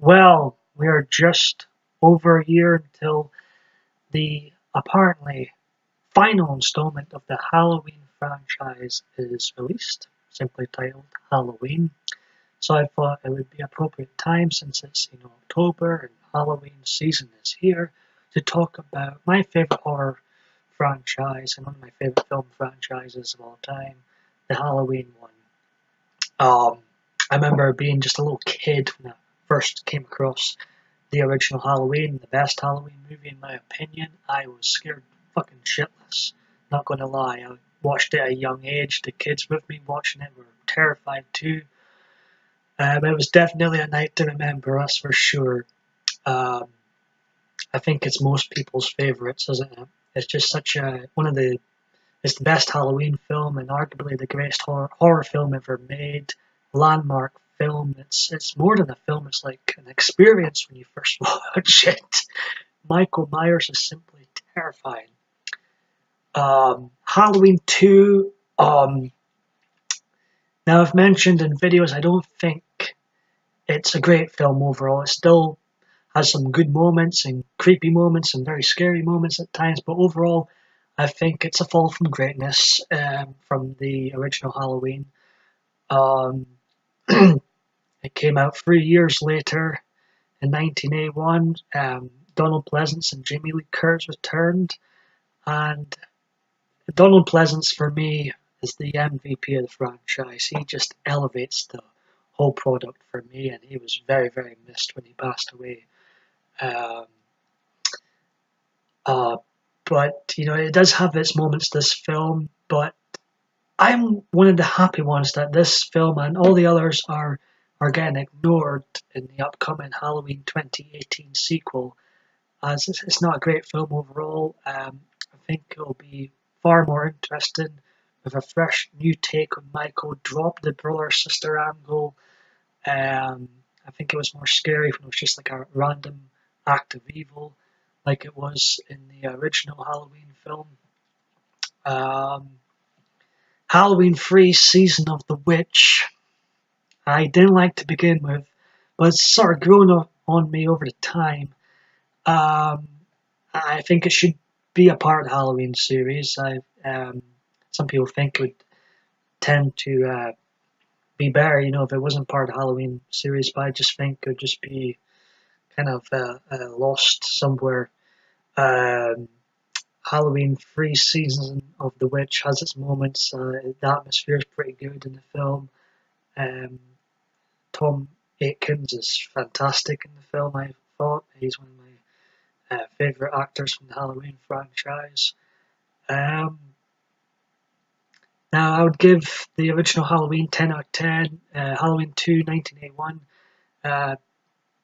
Well, we are just over a year until the apparently final installment of the Halloween franchise is released, simply titled Halloween. So I thought it would be appropriate time, since it's October and Halloween season is here, to talk about my favorite horror franchise and one of my favorite film franchises of all time, the Halloween one. Um, I remember being just a little kid when I first came across the original Halloween, the best Halloween movie in my opinion. I was scared fucking shitless. Not gonna lie, I watched it at a young age. The kids with me watching it were terrified too. It was definitely a night to remember, that's for sure. Um, I think it's most people's favourites, isn't it? It's just such a one of the it's the best Halloween film and arguably the greatest horror film ever made. Landmark film. It's more than a film. It's like an experience when you first watch it. Michael Myers is simply terrifying. Halloween 2. Now I've mentioned in videos I don't think it's a great film overall. It still has some good moments and creepy moments and very scary moments at times, but overall I think it's a fall from greatness from the original Halloween. Um, it came out 3 years later in 1981. Donald Pleasance and Jamie Lee Curtis returned, and Donald Pleasance for me is the MVP of the franchise. He just elevates the whole product for me, and he was very, very missed when he passed away. Um, uh, but it does have its moments, this film, but I'm one of the happy ones that this film and all the others are getting ignored in the upcoming Halloween 2018 sequel, as it's not a great film overall. I think it'll be far more interesting with a fresh new take on Michael. Drop the brother sister angle. I think it was more scary when it was just like a random act of evil, like it was in the original Halloween film. Um, Halloween 3 Season of the Witch. I didn't like to begin with, but it's sort of grown on me over the time. Um, I think it should be a part of the Halloween series. Some people think it would tend to be better, if it wasn't part of the Halloween series, but I just think it would just be kind of lost somewhere. Um, Halloween 3 Season of the Witch has its moments. The atmosphere is pretty good in the film. Um, Tom Atkins is fantastic in the film, I thought. He's one of my favourite actors from the Halloween franchise. Um, Now, I would give the original Halloween 10 out of 10, Halloween 2, 1981,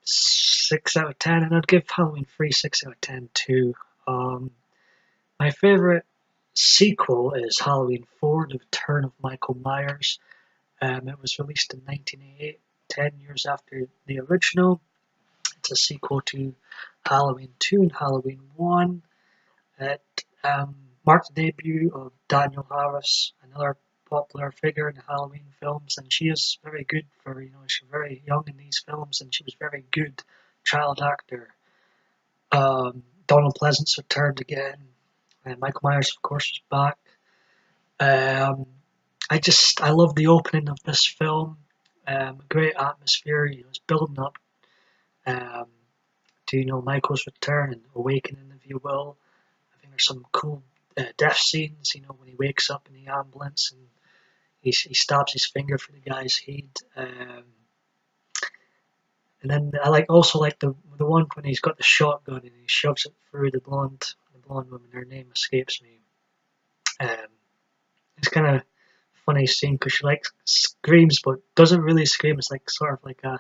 6 out of 10, and I'd give Halloween 3 6 out of 10 too. My favourite sequel is Halloween 4, The Return of Michael Myers. It was released in 1988, 10 years after the original. It's a sequel to Halloween 2 and Halloween 1. It marked the debut of Daniel Harris, another popular figure in the Halloween films, and she is very good for, she's very young in these films, and she was very good child actor. Donald Pleasance returned again, and Michael Myers, of course, was back. I love the opening of this film. Great atmosphere. It's building up um, to Michael's return and awakening, if you will. I think there's some cool death scenes. When he wakes up in the ambulance and he stabs his finger for the guy's head. And then I also like the one when he's got the shotgun and he shoves it through the blonde woman. Her name escapes me. Um, it's kind of funny scene because she screams but doesn't really scream. It's like sort of like a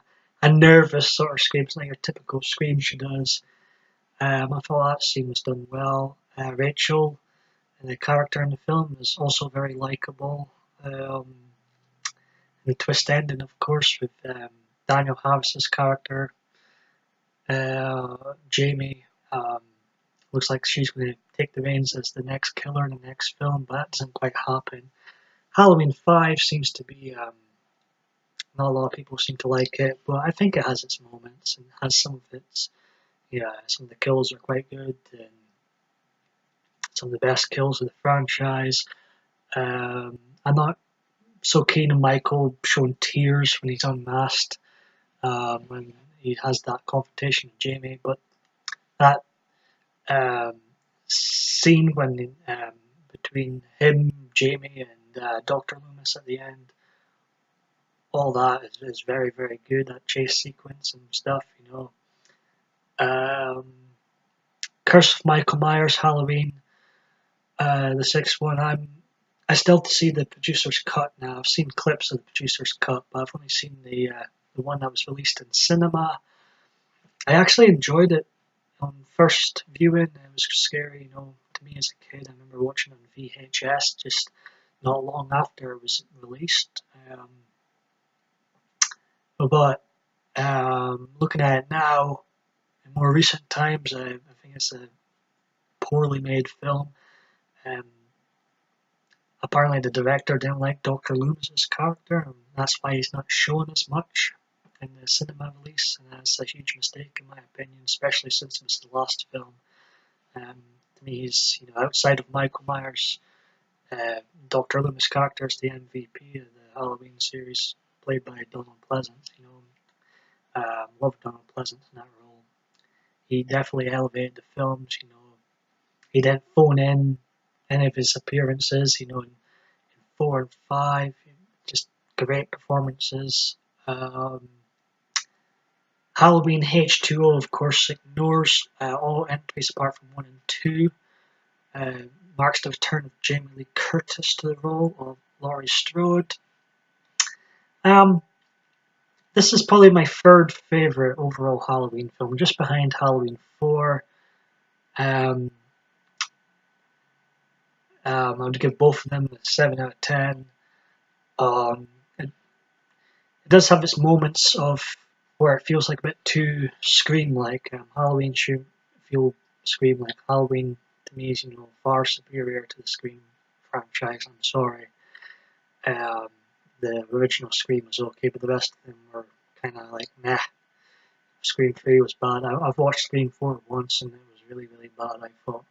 nervous sort of scream. It's like a typical scream she does. I thought that scene was done well. Rachel, the character in the film, is also very likable. The twist ending, of course, with Daniel Harris's character, Jamie. Looks like she's going to take the reins as the next killer in the next film, but that doesn't quite happen. Halloween 5 seems to be Not a lot of people seem to like it, but I think it has its moments and has some of its, yeah, some of the kills are quite good and some of the best kills of the franchise. I'm not so keen on Michael showing tears when he's unmasked, when he has that confrontation with Jamie, but that um, scene when between him, Jamie, and Dr. Loomis at the end, all that is very, very good. That chase sequence and stuff, you know. Um, Curse of Michael Myers, Halloween, the sixth one. I still have to see the producer's cut now. I've seen clips of the producer's cut, but I've only seen the one that was released in cinema. I actually enjoyed it on first viewing. It was scary, you know, to me as a kid. I remember watching it on VHS just not long after it was released. But looking at it now, in more recent times, I think it's a poorly made film. Um, Apparently, the director didn't like Dr. Loomis's character, and that's why he's not shown as much in the cinema release. And that's a huge mistake, in my opinion, especially since it was the last film. To me, he's, you know, outside of Michael Myers, Dr. Loomis' character is the MVP of the Halloween series, played by Donald Pleasance. You know, love Donald Pleasance in that role. He definitely elevated the films. You know, he didn't phone in any of his appearances. You know, in 4 and 5, just great performances. Halloween H2O, of course, ignores all entries apart from 1 and 2. Marks the return of Jamie Lee Curtis to the role of Laurie Strode. This is probably my third favourite overall Halloween film, just behind Halloween 4. I would give both of them a 7 out of 10. It does have its moments of where it feels like a bit too Scream-like. Halloween should feel Scream-like. Halloween, to me, is, you know, far superior to the Scream franchise. I'm sorry. The original Scream was okay, but the rest of them were kind of like, meh. Scream 3 was bad. I've watched Scream 4 once, and it was really, really bad, I thought.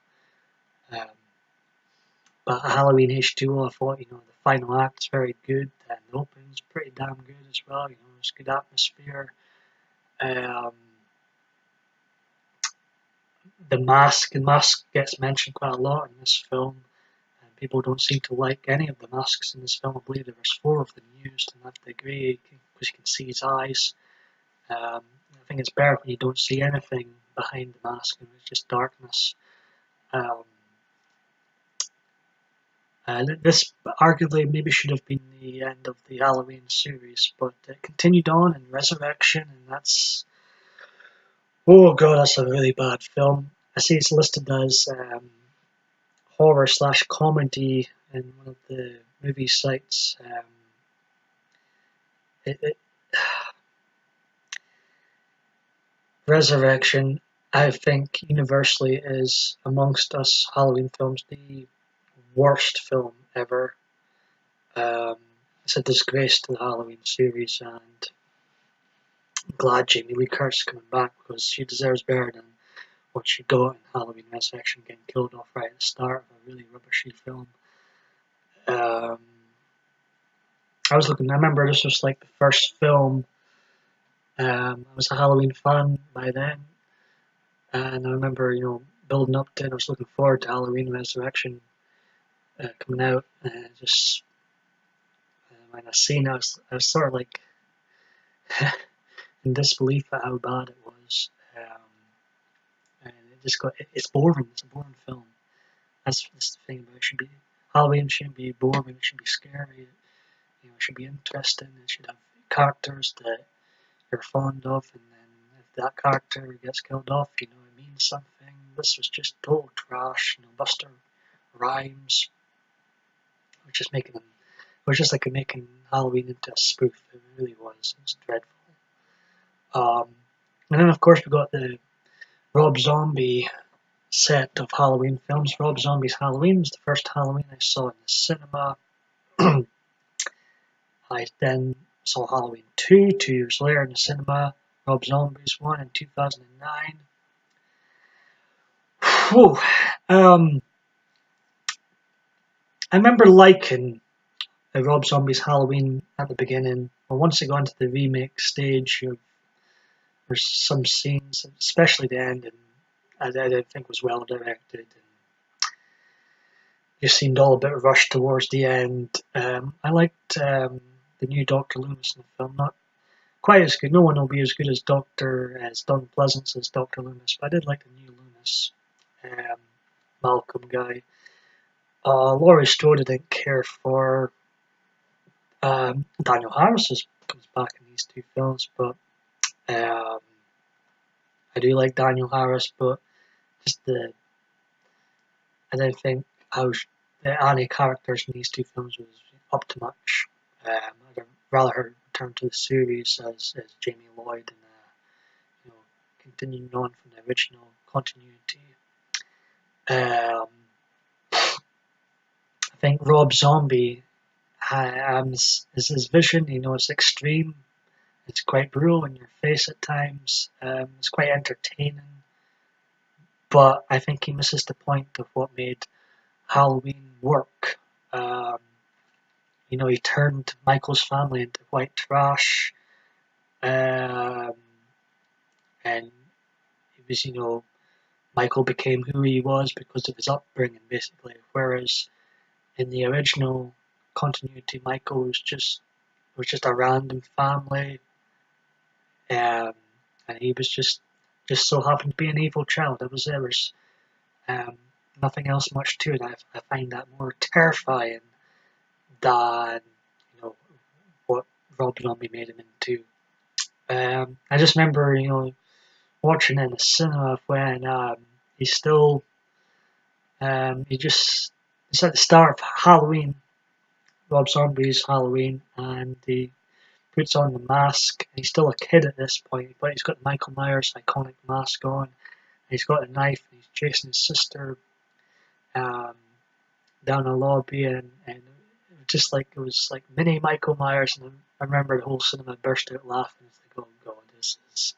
But Halloween H2O, I thought, you know, the final act's very good, and the opening's pretty damn good as well. You know, it's good atmosphere. The mask gets mentioned quite a lot in this film, and people don't seem to like any of the masks in this film. I believe there was 4 of them used, and I have to agree, because you can see his eyes. I think it's better when you don't see anything behind the mask, and it's just darkness. This arguably maybe should have been the end of the Halloween series, but it continued on in Resurrection, and that's, oh god, that's a really bad film. I see it's listed as horror/comedy in one of the movie sites. Resurrection, I think, universally is amongst us Halloween films the worst film ever. It's a disgrace to the Halloween series, and I'm glad Jamie Lee Curtis is coming back because she deserves better than what she got in Halloween Resurrection, getting killed off right at the start of a really rubbishy film. I remember this was like the first film. I was a Halloween fan by then, and I remember, you know, building up to it. I was looking forward to Halloween Resurrection coming out, and just when I seen it, I was sort of like in disbelief at how bad it was. And it just it's boring. It's a boring film. That's the thing about it. Should be Halloween shouldn't be boring. It should be scary. You know, it should be interesting. It should have characters that you're fond of, and then if that character gets killed off, you know, it means something. This was just total trash. You know, Buster Rhymes was just making them. It was just like making Halloween into a spoof. It really was. It was dreadful. And then of course we got the Rob Zombie set of Halloween films. Rob Zombie's Halloween was the first Halloween I saw in the cinema. I then saw Halloween 2 2 years later in the cinema. Rob Zombie's one in 2009. Whew. I remember liking Rob Zombie's Halloween at the beginning, but once it got into the remake stage, there's some scenes, especially the ending, I didn't think was well directed. And just seemed all a bit rushed towards the end. I liked the new Dr. Loomis in the film, not quite as good. No one will be as good as Don Pleasance as Dr. Loomis, but I did like the new Loomis, Malcolm guy. Laurie Strode I didn't care for. Daniel Harris comes back in these two films, but I do like Daniel Harris, but just I didn't think how the Annie characters in these two films was up to much. I'd rather her return to the series as Jamie Lloyd and continuing on from the original continuity. I think Rob Zombie is his vision. It's extreme. It's quite brutal in your face at times. It's quite entertaining, but I think he misses the point of what made Halloween work. He turned Michael's family into white trash, and it was, Michael became who he was because of his upbringing, basically. Whereas in the original continuity, Michael was just a random family, and he was just so happened to be an evil child. That was it. There was nothing else much to it. I find that more terrifying than what Rob Zombie made him into. I just remember watching in the cinema when it's at the start of Halloween, Rob Zombie's Halloween, and he puts on the mask. He's still a kid at this point, but he's got Michael Myers' iconic mask on. And he's got a knife, and he's chasing his sister down a lobby, and it was like mini Michael Myers. And I remember the whole cinema burst out laughing. It's like, oh god, this is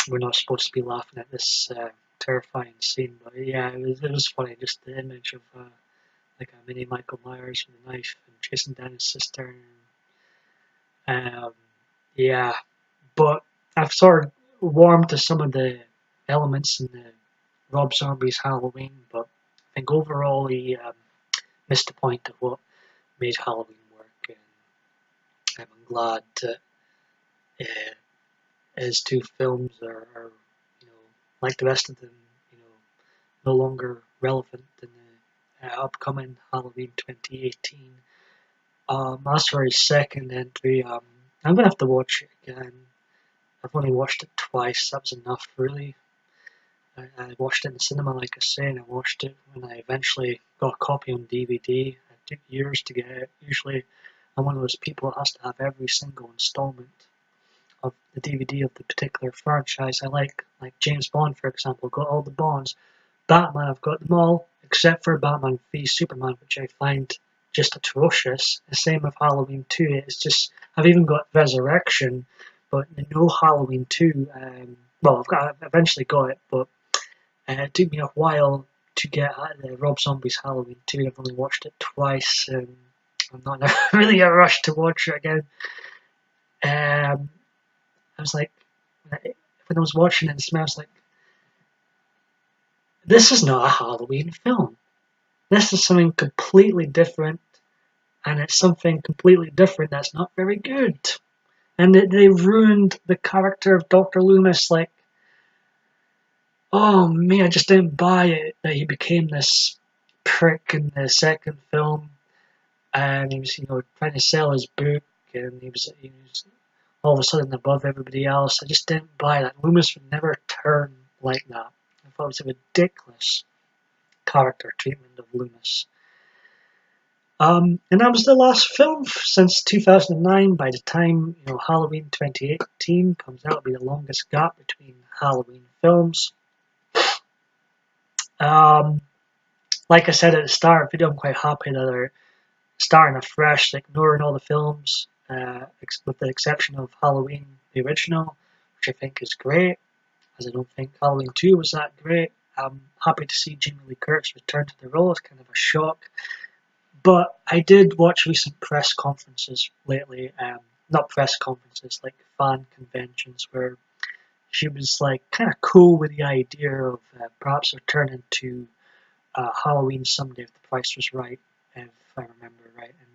we're not supposed to be laughing at this terrifying scene, but yeah, it was funny, just the image of like a mini Michael Myers with a knife and chasing down his sister. Yeah, but I've sort of warmed to some of the elements in the Rob Zombie's Halloween, but I think overall he missed the point of what made Halloween work, and I'm glad that his two films are like the rest of them, no longer relevant in the upcoming Halloween 2018. As for his second entry, I'm gonna have to watch it again. I've only watched it twice. That was enough, really. I watched it in the cinema, like I say, and I watched it when I eventually got a copy on DVD. It took years to get it. Usually, I'm one of those people that has to have every single installment of the DVD of the particular franchise I like James Bond, for example. Got all the Bonds. Batman, I've got them all, except for Batman v Superman, which I find just atrocious. The same with Halloween 2. It's just, I've even got Resurrection, but no Halloween 2. I've eventually got it, but it took me a while to get Rob Zombie's Halloween 2. I've only watched it twice, and I'm not really in a rush to watch it again. I was like, when I was watching it, I was like, this is not a Halloween film. This is something completely different, and it's something completely different that's not very good. And they ruined the character of Dr. Loomis. Like, oh man, I just didn't buy it that he became this prick in the second film, and he was, trying to sell his book, and he was all of a sudden above everybody else. I just didn't buy that. Loomis would never turn like that. I thought it was a ridiculous character treatment of Loomis. And that was the last film since 2009. By the time Halloween 2018 comes out, it'll be the longest gap between Halloween films. Like I said at the start of the video, I'm quite happy that they're starting afresh, ignoring all the films, with the exception of Halloween, the original, which I think is great, as I don't think Halloween 2 was that great. I'm happy to see Jamie Lee Curtis return to the role. It's kind of a shock. But I did watch recent press conferences lately, not press conferences, like fan conventions, where she was like kind of cool with the idea of perhaps returning to Halloween someday if the price was right, if I remember right. And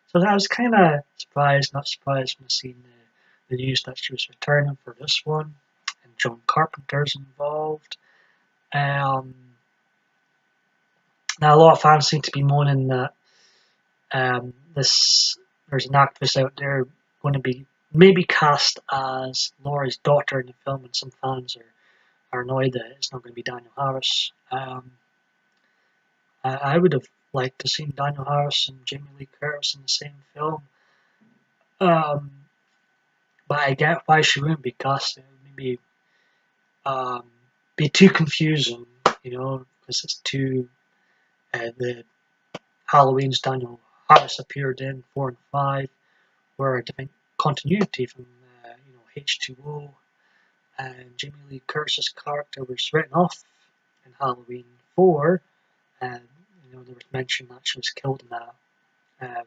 so I was kind of surprised, not surprised, when I seen the news that she was returning for this one, and John Carpenter's involved. Um, Now a lot of fans seem to be moaning that this there's an actress out there going to be maybe cast as Laurie's daughter in the film, and some fans are annoyed that it's not going to be Daniel Harris. I would have liked to see Daniel Harris and Jamie Lee Curtis in the same film, um, but I get why she wouldn't be cast. It would maybe um, be too confusing, because it's too the Halloween's Daniel Harris appeared in 4 and 5 were a different continuity from H2O, and Jamie Lee Curtis's character was written off in Halloween 4, and there was mention that she was killed in a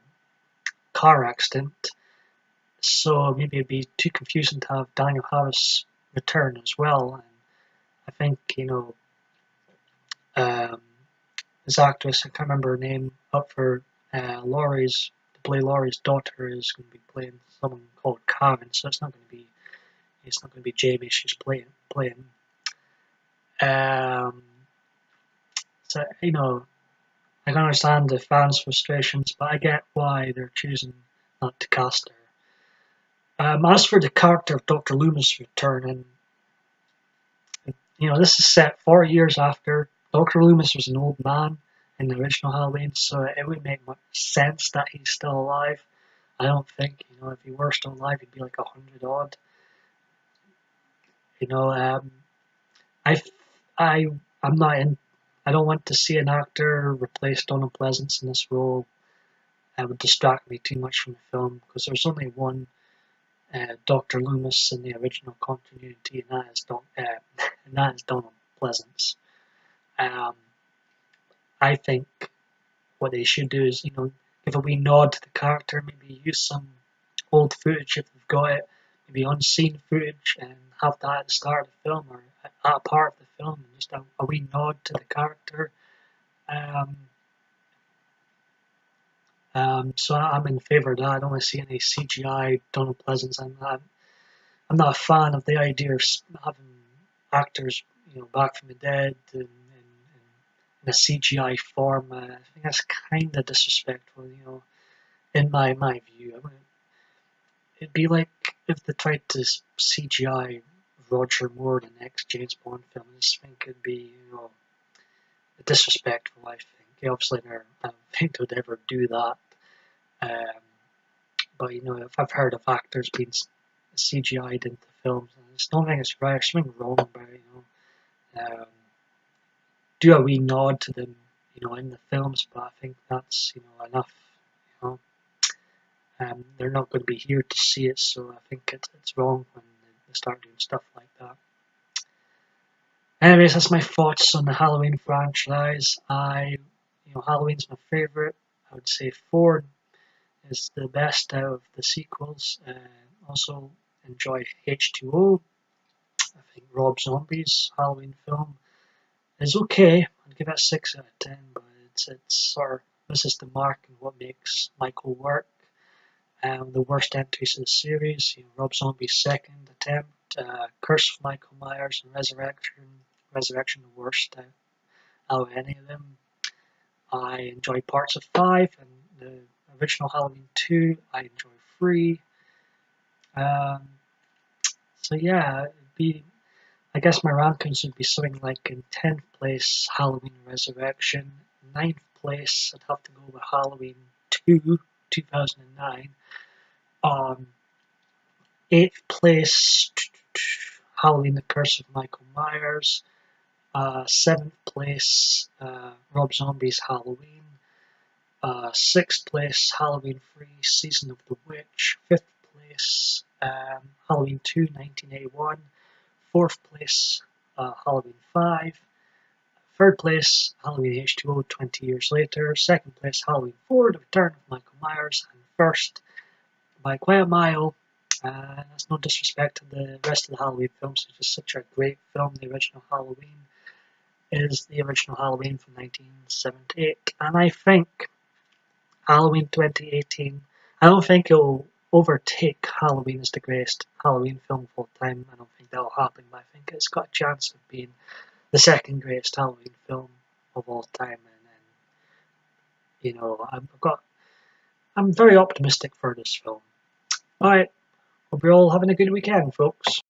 car accident. So maybe it'd be too confusing to have Daniel Harris return as well. And I think um, this actress, I can't remember her name, up for to play Laurie's daughter, is going to be playing someone called Karen. So it's not going to be Jamie she's playing. Um, so I can understand the fans' frustrations, but I get why they're choosing not to cast her. As for the character of Dr. Loomis returning, this is set 4 years after Dr. Loomis was an old man in the original Halloween, so it would make much sense that he's still alive. I don't think, if he were still alive, he'd be like 100 odd. I, I, I'm not in. I don't want to see an actor replace Donald Pleasance in this role. It would distract me too much from the film, because there's only one Dr. Loomis in the original continuity, and that is Donald Pleasance. I think what they should do is, give a wee nod to the character, maybe use some old footage if they've got it, maybe unseen footage, and have that at the start of the film or at a part of the film, and just a wee nod to the character. So I'm in favour of that. I don't want to see any CGI Donald Pleasance. I'm not a fan of the idea of having actors, back from the dead in a CGI form. I think that's kind of disrespectful, in my view. It'd be like if they tried to CGI Roger Moore in the next James Bond film. I just think it'd be, disrespectful. I think obviously I don't think they'd ever do that. But if I've heard of actors being CGI'd into films, I just don't think it's right. There's something wrong about it. Do a wee nod to them, in the films, but I think that's enough. You know, they're not going to be here to see it, so I think it's wrong when they start doing stuff like that. Anyways, that's my thoughts on the Halloween franchise. Halloween's my favorite. I would say 4 is the best out of the sequels. Also enjoy H2O. I think Rob Zombie's Halloween film is okay. I'd give it a 6 out of 10, but it's sort of misses the mark in what makes Michael work. The worst entries in the series, Rob Zombie's second attempt, Curse of Michael Myers, and Resurrection the worst out of any of them. I enjoy parts of 5 and the original Halloween 2. I enjoy 3. So yeah, I guess my rankings would be something like in 10th place Halloween Resurrection, 9th place I'd have to go with Halloween 2, 2009. 8th place Halloween The Curse of Michael. 7th place Rob Zombie's Halloween. Sixth place, Halloween 3, Season of the Witch. Fifth place, Halloween 2, 1981. Fourth place, Halloween 5. Third place, Halloween H2O, 20 years later. Second place, Halloween 4, The Return of Michael Myers. And first, by quite a mile, that's no disrespect to the rest of the Halloween films, it's just such a great film. The original Halloween is the original Halloween from 1978. And I think Halloween 2018, I don't think it'll overtake Halloween as the greatest Halloween film of all time. I don't think that'll happen, but I think it's got a chance of being the second greatest Halloween film of all time. And you know, I'm very optimistic for this film. Alright, hope you're all having a good weekend, folks.